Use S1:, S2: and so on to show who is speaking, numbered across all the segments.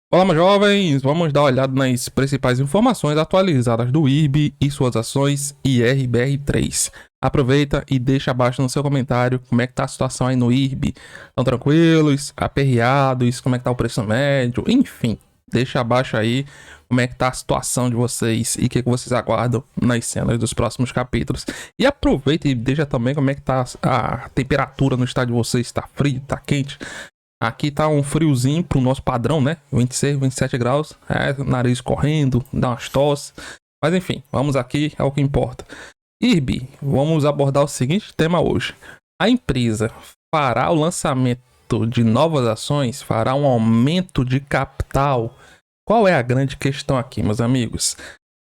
S1: Olá, meus jovens! Vamos dar uma olhada nas principais informações atualizadas do IRB e suas ações IRBR3. Aproveita e deixa abaixo no seu comentário como é que tá a situação aí no IRB. Estão tranquilos? Aperreados? Como é que tá o preço médio? Enfim, deixa abaixo aí como é que tá a situação de vocês e o que vocês aguardam nas cenas dos próximos capítulos. E aproveita e deixa também como é que tá a temperatura no estado de vocês. Tá frio? Tá quente? Aqui tá um friozinho pro nosso padrão, né? 26, 27 graus. Nariz correndo, dá umas tosse. Mas enfim, vamos aqui ao que importa. IRB, vamos abordar o seguinte tema hoje. A empresa fará o lançamento de novas ações? Fará um aumento de capital? Qual é a grande questão aqui, meus amigos?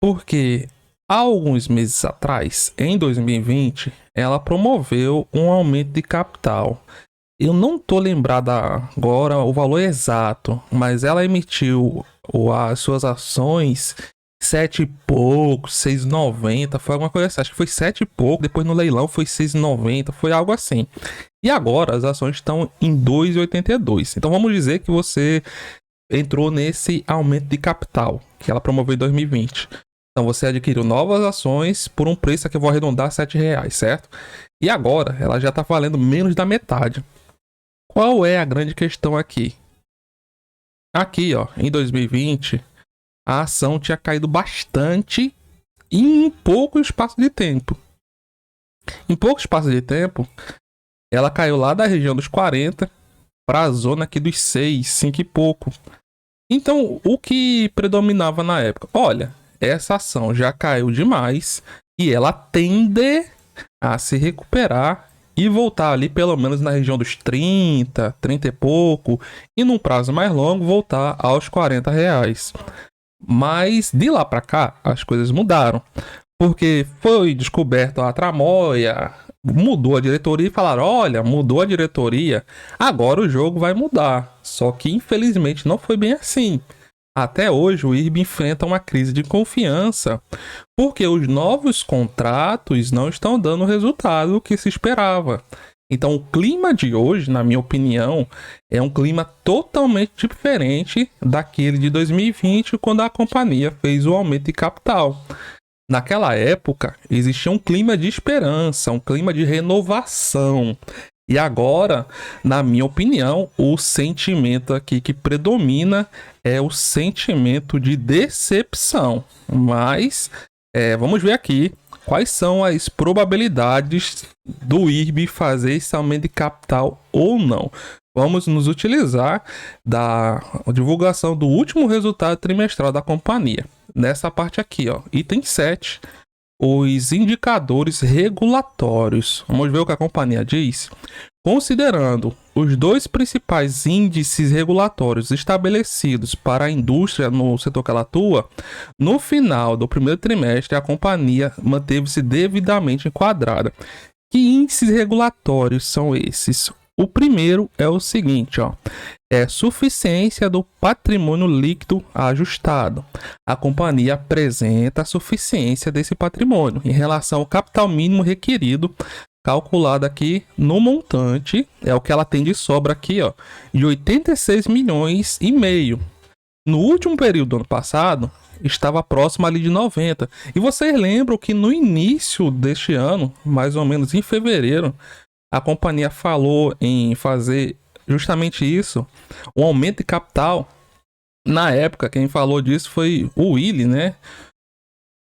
S1: Porque há alguns meses atrás, em 2020, ela promoveu um aumento de capital. Eu não tô lembrado agora o valor exato, mas ela emitiu as suas ações 7 e pouco, 6,90, foi alguma coisa assim. Acho que foi 7 e pouco, depois no leilão foi 6,90, foi algo assim. E agora as ações estão em 2,82. Então vamos dizer que você entrou nesse aumento de capital que ela promoveu em 2020. Então você adquiriu novas ações por um preço que eu vou arredondar a R$7, certo? E agora ela já está valendo menos da metade. Qual é a grande questão aqui? Aqui, ó, em 2020, a ação tinha caído bastante em pouco espaço de tempo. Em pouco espaço de tempo, ela caiu lá da região dos 40 para a zona aqui dos 6, 5 e pouco. Então, o que predominava na época? Olha, essa ação já caiu demais e ela tende a se recuperar e voltar ali pelo menos na região dos 30, 30 e pouco, e num prazo mais longo voltar aos R$40. Mas de lá para cá as coisas mudaram, porque foi descoberto a tramóia, mudou a diretoria e falaram: olha, mudou a diretoria, agora o jogo vai mudar. Só que infelizmente não foi bem assim. Até hoje o IRB enfrenta uma crise de confiança porque os novos contratos não estão dando o resultado que se esperava. Então o clima de hoje, na minha opinião, é um clima totalmente diferente daquele de 2020, quando a companhia fez o aumento de capital. Naquela época existia um clima de esperança, um clima de renovação. E agora, na minha opinião, o sentimento aqui que predomina é o sentimento de decepção. Mas vamos ver aqui quais são as probabilidades do IRB fazer esse aumento de capital ou não. Vamos nos utilizar da divulgação do último resultado trimestral da companhia. Nessa parte aqui, ó, item 7, os indicadores regulatórios. Vamos ver o que a companhia diz. Considerando os dois principais índices regulatórios estabelecidos para a indústria no setor que ela atua, no final do primeiro trimestre a companhia manteve-se devidamente enquadrada. Que índices regulatórios são esses? O primeiro é o seguinte, ó, é suficiência do patrimônio líquido ajustado. A companhia apresenta a suficiência desse patrimônio em relação ao capital mínimo requerido, calculado aqui no montante, é o que ela tem de sobra aqui, ó, de 86 milhões e meio. No último período do ano passado, estava próximo ali de 90. E vocês lembram que no início deste ano, mais ou menos em fevereiro, a companhia falou em fazer justamente isso, um aumento de capital. Na época, quem falou disso foi o Willy, né?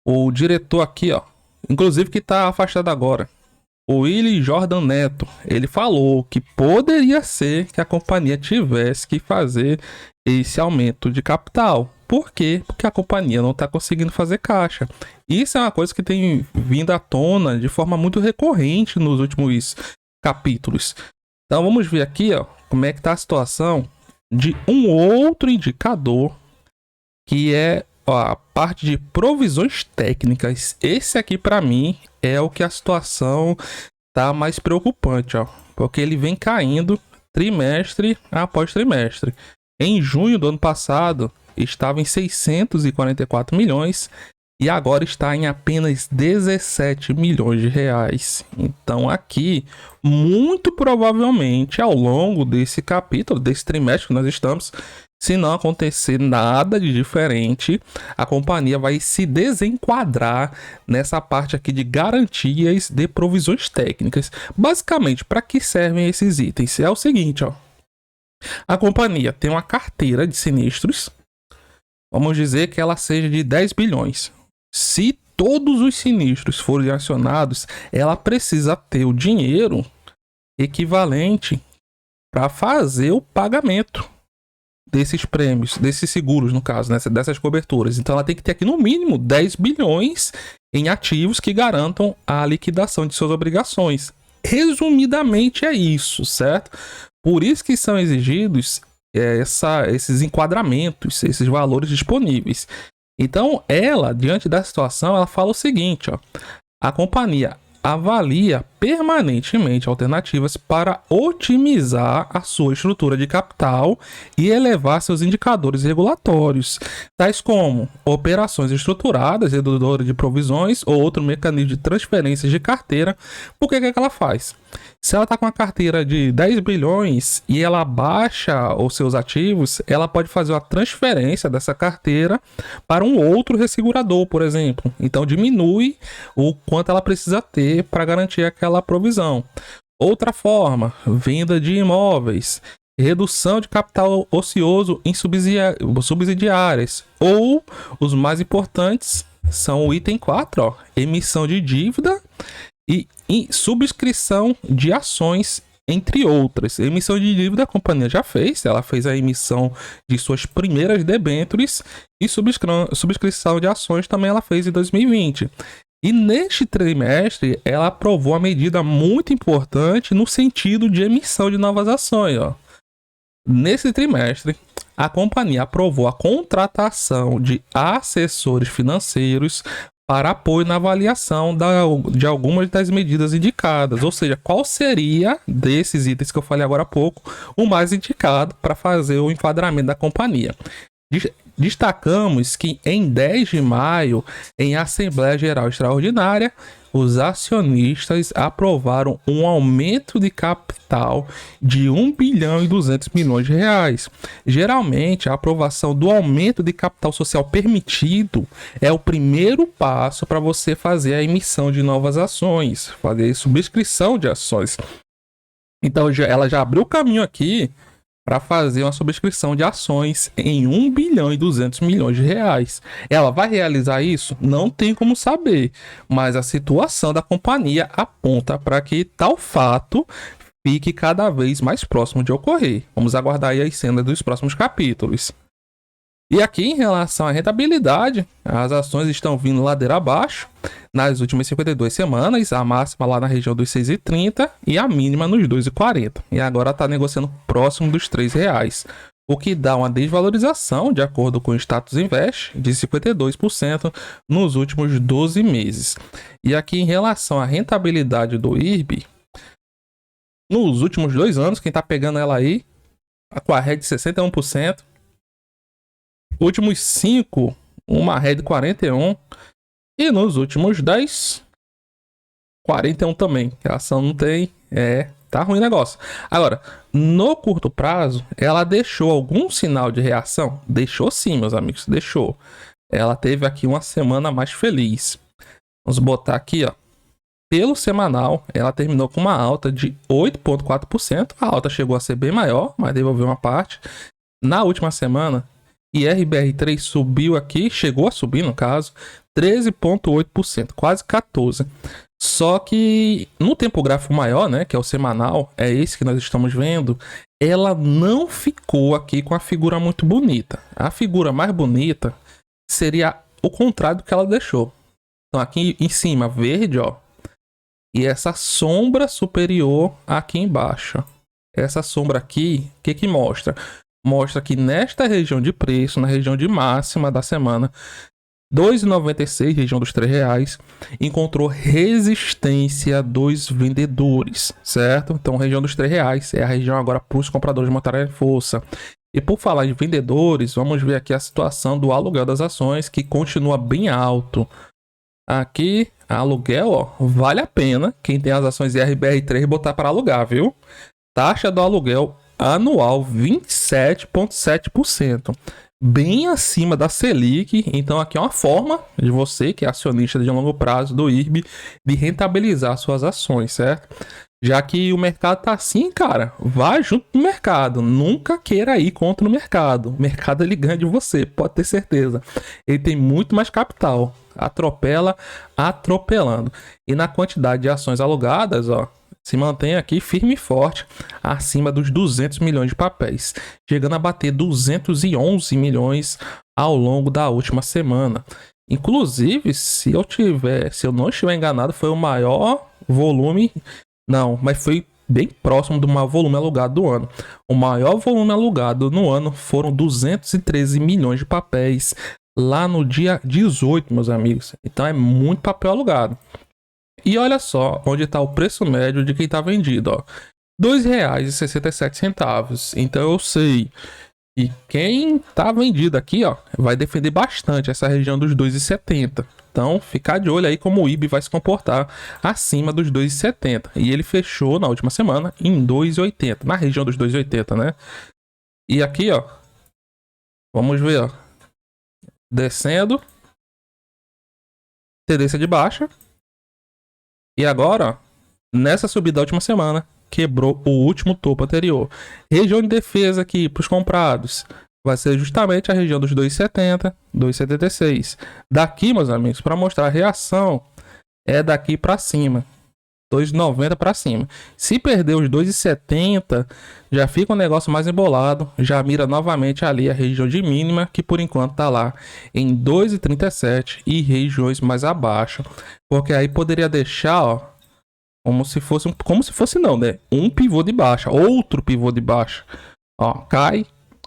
S1: O diretor aqui, ó, inclusive que está afastado agora. O Willy Jordan Neto, ele falou que poderia ser que a companhia tivesse que fazer esse aumento de capital. Por quê? Porque a companhia não está conseguindo fazer caixa. Isso é uma coisa que tem vindo à tona de forma muito recorrente nos últimos capítulos. Então vamos ver aqui, ó, como é que está a situação de um outro indicador, que é a parte de provisões técnicas. Esse aqui para mim é o que a situação tá mais preocupante, ó, porque ele vem caindo trimestre após trimestre. Em junho do ano passado estava em 644 milhões e agora está em apenas 17 milhões de reais. Então aqui, muito provavelmente, ao longo desse capítulo, desse trimestre que nós estamos, Se não acontecer nada de diferente, a companhia vai se desenquadrar nessa parte aqui de garantias de provisões técnicas. Basicamente, para que servem esses itens? É o seguinte, ó. A companhia tem uma carteira de sinistros. Vamos dizer que ela seja de 10 bilhões. Se todos os sinistros forem acionados, ela precisa ter o dinheiro equivalente para fazer o pagamento desses prêmios, desses seguros, no caso, né, dessas coberturas. Então ela tem que ter aqui no mínimo 10 bilhões em ativos que garantam a liquidação de suas obrigações. Resumidamente é isso, certo? Por isso que são exigidos esses enquadramentos, esses valores disponíveis. Então ela, diante da situação, ela fala o seguinte, ó, a companhia avalia permanentemente alternativas para otimizar a sua estrutura de capital e elevar seus indicadores regulatórios, tais como operações estruturadas, redutora de provisões ou outro mecanismo de transferências de carteira. Por que ela faz? Se ela está com uma carteira de 10 bilhões e ela baixa os seus ativos, ela pode fazer uma transferência dessa carteira para um outro ressegurador, por exemplo. Então diminui o quanto ela precisa ter para garantir aquela provisão. Outra forma, venda de imóveis, redução de capital ocioso em subsidiárias. Ou os mais importantes são o item 4, ó, emissão de dívida e subscrição de ações, entre outras. Emissão de dívida a companhia já fez, ela fez a emissão de suas primeiras debêntures e subscrição de ações também ela fez em 2020. E neste trimestre ela aprovou uma medida muito importante no sentido de emissão de novas ações. Ó. Nesse trimestre, a companhia aprovou a contratação de assessores financeiros para apoio na avaliação de algumas das medidas indicadas. Ou seja, qual seria, desses itens que eu falei agora há pouco, o mais indicado para fazer o enquadramento da companhia. Destacamos que em 10 de maio, em Assembleia Geral Extraordinária, os acionistas aprovaram um aumento de capital de 1 bilhão e 200 milhões de reais. Geralmente, a aprovação do aumento de capital social permitido é o primeiro passo para você fazer a emissão de novas ações, fazer subscrição de ações. Então, ela já abriu o caminho aqui para fazer uma subscrição de ações em 1 bilhão e 200 milhões de reais. Ela vai realizar isso? Não tem como saber, mas a situação da companhia aponta para que tal fato fique cada vez mais próximo de ocorrer. Vamos aguardar aí as cenas dos próximos capítulos. E aqui, em relação à rentabilidade, as ações estão vindo ladeira abaixo nas últimas 52 semanas, a máxima lá na região dos 6,30 e a mínima nos 2,40. E agora está negociando próximo dos R$3, o que dá uma desvalorização, de acordo com o Status Invest, de 52% nos últimos 12 meses. E aqui, em relação à rentabilidade do IRB, nos últimos 2 anos, quem está pegando ela aí, com a rede de 61%, últimos 5, uma rede 41%, e nos últimos 10, 41 também. A ação não tem, tá ruim o negócio. Agora, no curto prazo, ela deixou algum sinal de reação? Deixou sim, meus amigos, deixou. Ela teve aqui uma semana mais feliz. Vamos botar aqui, ó. Pelo semanal, ela terminou com uma alta de 8,4%. A alta chegou a ser bem maior, mas devolveu uma parte. Na última semana, IRBR3 subiu aqui, chegou a subir no caso, 13,8%, quase 14%. Só que no tempo gráfico maior, né, que é o semanal, é esse que nós estamos vendo, ela não ficou aqui com a figura muito bonita. A figura mais bonita seria o contrário do que ela deixou. Então aqui em cima, verde, ó, e essa sombra superior aqui embaixo. Essa sombra aqui, o que mostra? Mostra que nesta região de preço, na região de máxima da semana, 2,96, região dos R$3, encontrou resistência dos vendedores, certo? Então, região dos R$3 é a região agora para os compradores montarem força. E por falar em vendedores, vamos ver aqui a situação do aluguel das ações, que continua bem alto. Aqui, aluguel, ó, vale a pena quem tem as ações IRBR3 botar para alugar, viu? Taxa do aluguel anual 27,7%. Bem acima da Selic. Então aqui é uma forma de você, que é acionista de longo prazo do IRB, de rentabilizar suas ações, certo? Já que o mercado tá assim, cara, vá junto no mercado. Nunca queira ir contra o mercado. O mercado ele ganha de você, pode ter certeza. Ele tem muito mais capital. Atropela, atropelando. E na quantidade de ações alugadas, ó, se mantém aqui firme e forte, acima dos 200 milhões de papéis, chegando a bater 211 milhões ao longo da última semana. Inclusive, se eu não estiver enganado, foi o maior volume, não, mas foi bem próximo do maior volume alugado do ano. O maior volume alugado no ano foram 213 milhões de papéis, lá no dia 18, meus amigos. Então é muito papel alugado. E olha só onde está o preço médio de quem está vendido, ó. R$ 2,67. Então eu sei que quem está vendido aqui, ó, vai defender bastante essa região dos 2,70. Então ficar de olho aí como o IRB vai se comportar acima dos 2,70. E ele fechou na última semana em 2,80, na região dos 2,80, né? E aqui, ó, vamos ver, ó, descendo, tendência de baixa. E agora, ó, nessa subida da última semana, quebrou o último topo anterior. Região de defesa aqui para os comprados vai ser justamente a região dos 2,70, 2,76. Daqui, meus amigos, para mostrar a reação, é daqui para cima. 2,90 para cima. Se perder os 2,70, já fica um negócio mais embolado. Já mira novamente ali a região de mínima, que por enquanto está lá em 2,37 e regiões mais abaixo. Porque aí poderia deixar, ó, como se fosse não, né? Um pivô de baixa, outro pivô de baixa. Ó, cai,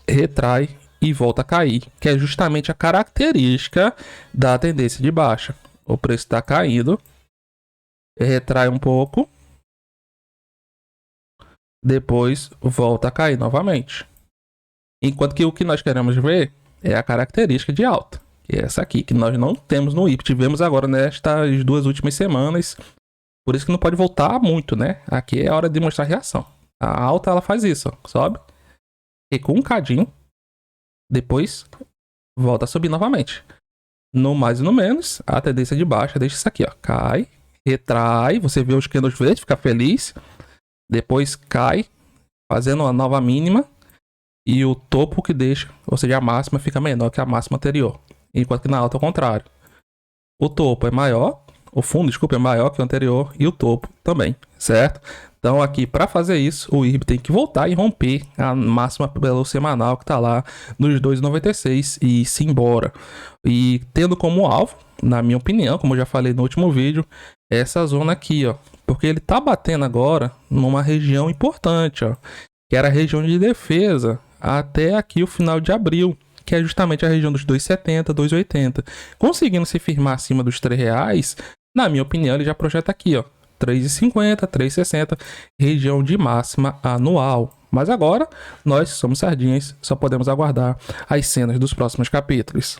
S1: retrai e volta a cair, que é justamente a característica da tendência de baixa. O preço está caindo, retrai um pouco, depois volta a cair novamente. Enquanto que o que nós queremos ver é a característica de alta, que é essa aqui, que nós não temos no IRB. Tivemos agora nestas 2 últimas semanas, por isso que não pode voltar muito, né? Aqui é a hora de mostrar reação. A alta, ela faz isso, ó, sobe, recua um cadinho, depois volta a subir novamente. No mais e no menos, a tendência de baixa deixa isso aqui, ó, cai, retrai, você vê os candles verdes, fica feliz, depois cai, fazendo uma nova mínima, e o topo que deixa, ou seja, a máxima fica menor que a máxima anterior, enquanto que na alta é o contrário. O topo é maior, o fundo, desculpa, é maior que o anterior, e o topo também, certo? Então aqui, para fazer isso, o IRB tem que voltar e romper a máxima pelo semanal que está lá nos 2,96 e se embora. E tendo como alvo, na minha opinião, como eu já falei no último vídeo, essa zona aqui, ó, porque ele tá batendo agora numa região importante, ó, que era a região de defesa até aqui o final de abril, que é justamente a região dos 2,70, 2,80. Conseguindo se firmar acima dos R$3, na minha opinião, ele já projeta aqui, ó, 3,50, 3,60, região de máxima anual. Mas agora, nós somos sardinhas, só podemos aguardar as cenas dos próximos capítulos.